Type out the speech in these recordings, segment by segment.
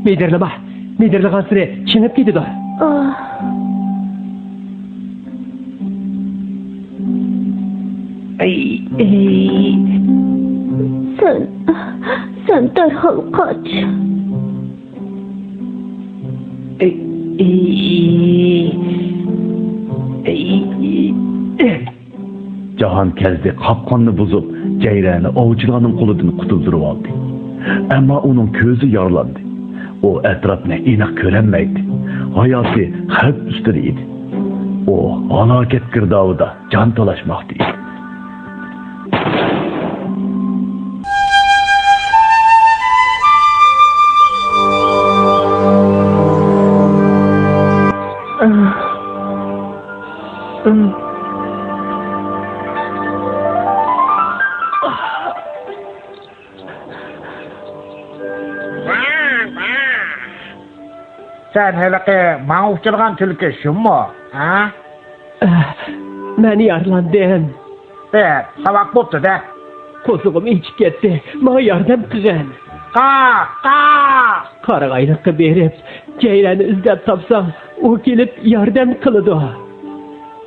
Medirlama. Medirlagan sire çinip gidiyor. Sen derhal kaç. Cahan kezdi kapkanını bozup Ceyran'ı ovçularının kolundan kutuldurup aldı. Ama onun közü yarlandı. O etrafına inak görünmeydi. Hayatı hep üstüneydi. O halaket girdabıda can talaşmaktaydı. Sen hele mağufçılgan tülkü şu mu? Ha? Ben yarlandım. Sabah boptu de. Kozuğum içip gitti. Bana yardım kılın. Kalk! Karagaylıkı berip, Ceyran'ı izlep tapsam, o gelip yardım kılıdı.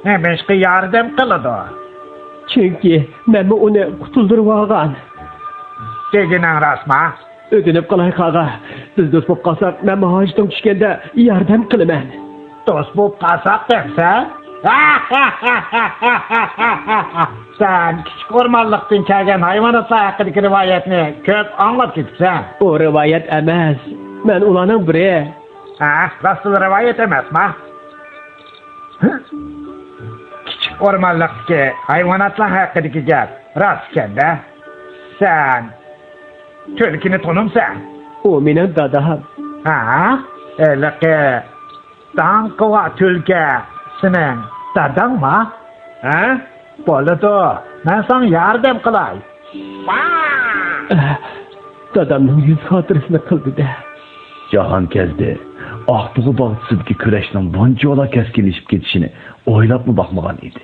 Neymiş ki yardım kılıdı? Çünkü ben onu kutuldurup algan. Deginen rasma. Ödünüp kalay kağa. Siz dost bop kalsak, ben hacdan düşkende yardım kılımen. Dost bop kalsak dersen? Sen küçük ormanlıktan kelgen hayvanatlar hakkındaki rivayetini köp anlat gitsen. O rivayet emez. Ben ulanın bire. Nasıl rivayet emez mi? Küçük ormanlıktaki hayvanatlar hakkındaki gel. Rastken de. Sen tülkünü tanımsan. O benim dadam. Öyle ki Dankova tülke senin dadan mı? Boludu. Ben sana yardım kılay. Dadamın yüz hatırısını kıldı da. Cahan kezdi. Akbuğu bağıtsızki küreşten bunca ola keskinleşip geçişini oylap mı bakmagan idi.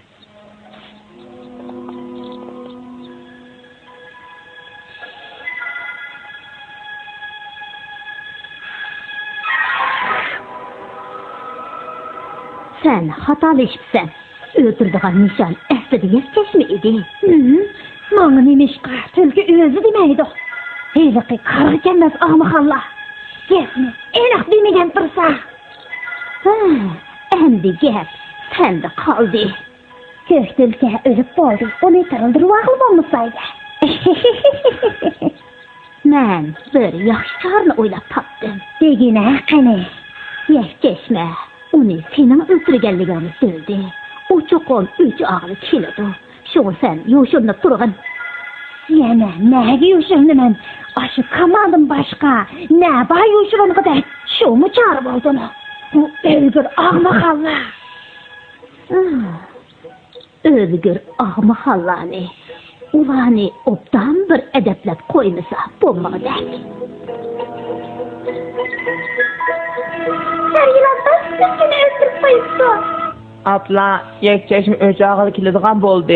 Sen hatalaşıpsan. Öldürdüğün nişan aslida yaklaşma idi. Bana neymiş tülkü özü demeydi. Heyliqi karı gelmez ahmakalla. Gesmi enak demegen dursa. Endi gep sende kaldı. Kök tülke ölüp boldu. Onu tırıldırıp ağıl bolmasaydı. Men bir yaxşı çağrını oylap tapdım. Degine qani. Yaklaşma. Onu senin öldürgenligini söyledi. O çoğun üç ağlı kilidi. Şu sen yoşunlup durgun. Yana nege yoşunlu men? Aşı kamadım başka. Ne bay yoşunlu kadar? Şu mu çağırıp oldunu? Bu ölgür ağmak Allah. Ölgür ağmak Allah'ını. Ulanı obdan bir edeplep koymasa bulmağı dek. Her yılandan üstüne öldürüp koyuptu. Abla, Yekçeşme öcü ağılı kilidğan boldu.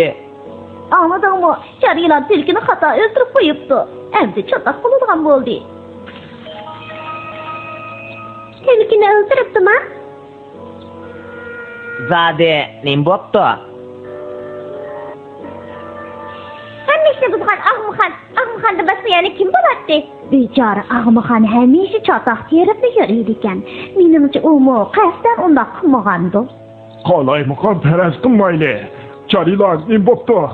Anladın mı? Şer yılan tilkini hata öldürüp koyuptu. Hem de çatak bulunğan boldu. Tilkini öldürüptü mü? Zade, nim boptu? Hemmişe buzgan Ağmıxan da basmayani kim bulattı? Bicara Ağmıxan hemişe çatak yeripli yürüydiken. Menimce umu qəsdən onda qılmağandı. Qalaymakan pərəz qılmaylı. Çarilan imboptu.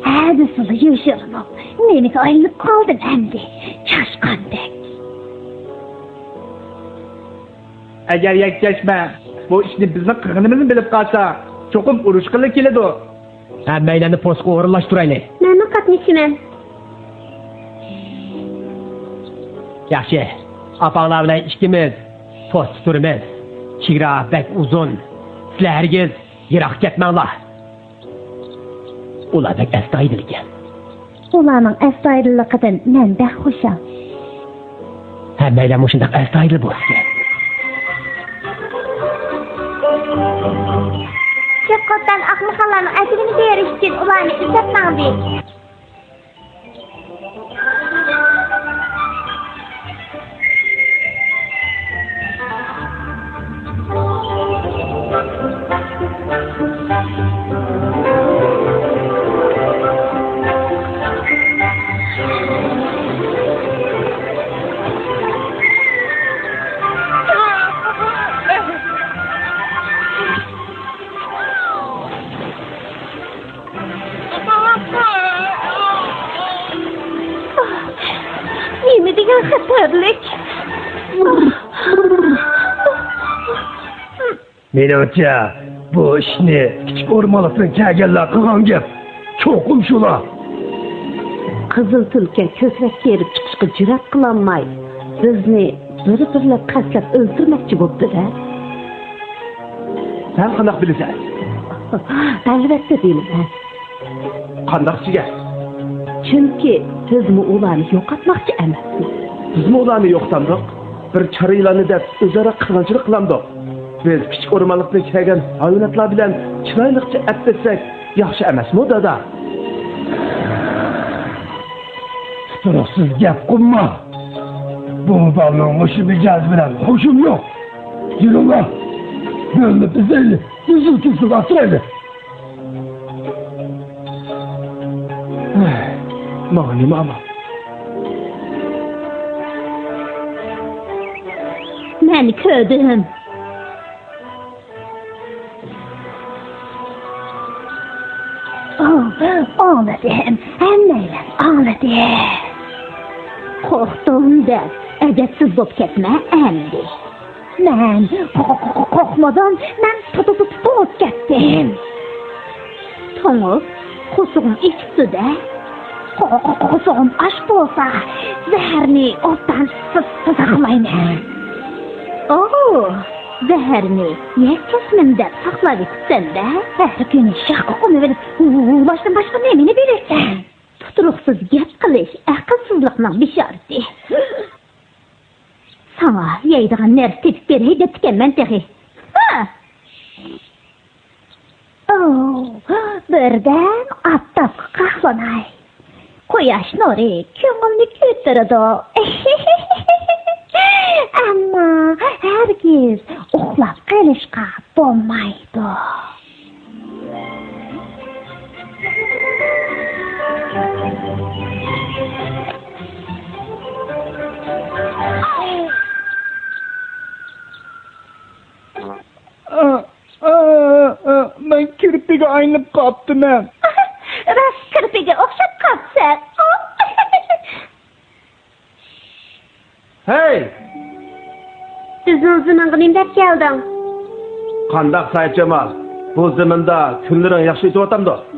Hadi sılı yuşurunub. Menik ayrılıp kaldın əmdi. Çaşqandek. Eğer Yekçeşme bu işini bizim kırgınımızı bilip kalsa çokum uruşkılı kilidi. Hemmeyleni poska uğurlaştıraylı. Mənim qatmışım. Yaxşı, apanlar bilen ikimiz post tuturumuz. Çigra bek uzun. Sizler hergiz yırak ketmanglar. Ular bek əstayidil ekan. Ularning əstayidilliqidan mən bək xoşam. Hemmeylen muşundaq əstayidil bo'lsa. Şefqatdan Ağmıxanlarning ajrini berish uchun ularni izlab mangdik. nima degan xatarlik? Menimcha, bu ishni kichik o'rmonlikdan kelganlar qilgan gap. Cho'qim shular. Qizil tulka ko'krak kerib chiqishga jur'at qilolmay, bizni bir-birlab qaslab o'ldirmoqchi bo'pti-da. Sen qanaq bilasan? Albatta bilaman. Qandaqchiga? Chunki bizmi ularni yo'qotmoqchi emasmiz. Bizmi ularni yo'qtamdiq? Bir charilarni deb o'zaro qirg'inchilik qilamdiq. Biz kichik o'rmonlikdan kelgan hayvonotlar bilan chiroyliqcha atlasak yaxshi emasmi, dada? Turuqsiz gap qilma. Bu balning o'sha mijoz bilan xushim yo'q. Yuringlar. Yo'lni bizaylik. Uzun-tuzun atraylik. Mani mama. Men ko'rdim. Anladım. Hammaylar anladı. Qo'rqdim deb, adabsiz bo'lib ketma endi. Men qo'rqmadan, men tutib bo'lib ketdim. To'ng'iz, qusug'im ichibdi-da. Qusug'im ash bo'lsa, zaharni otdan saqlayman. Zaharni yakkasin deb saqlab etsin-da. Har kuni shaqqa qo'nib boshdan boshqa nimani bilasan? Tuturuqsiz gap qilish aqlsizlikning bishorati. Sana yeydigan narsa tepib beray deb ekanman tehi. Birdan oftobga qahlanay. Quyosh nuri ko'ngilni ko'taradi. Ammo hargiz uxlab qolishga bo'lmaydi. Men kirpiga aynib qoptiman. Rast kirpiga o'xshab qopsan. Hey! Uzun-uzun deb keldim. Qandaq Said Jamal? Bu zamonda kunlaring yaxshi o'tyapti.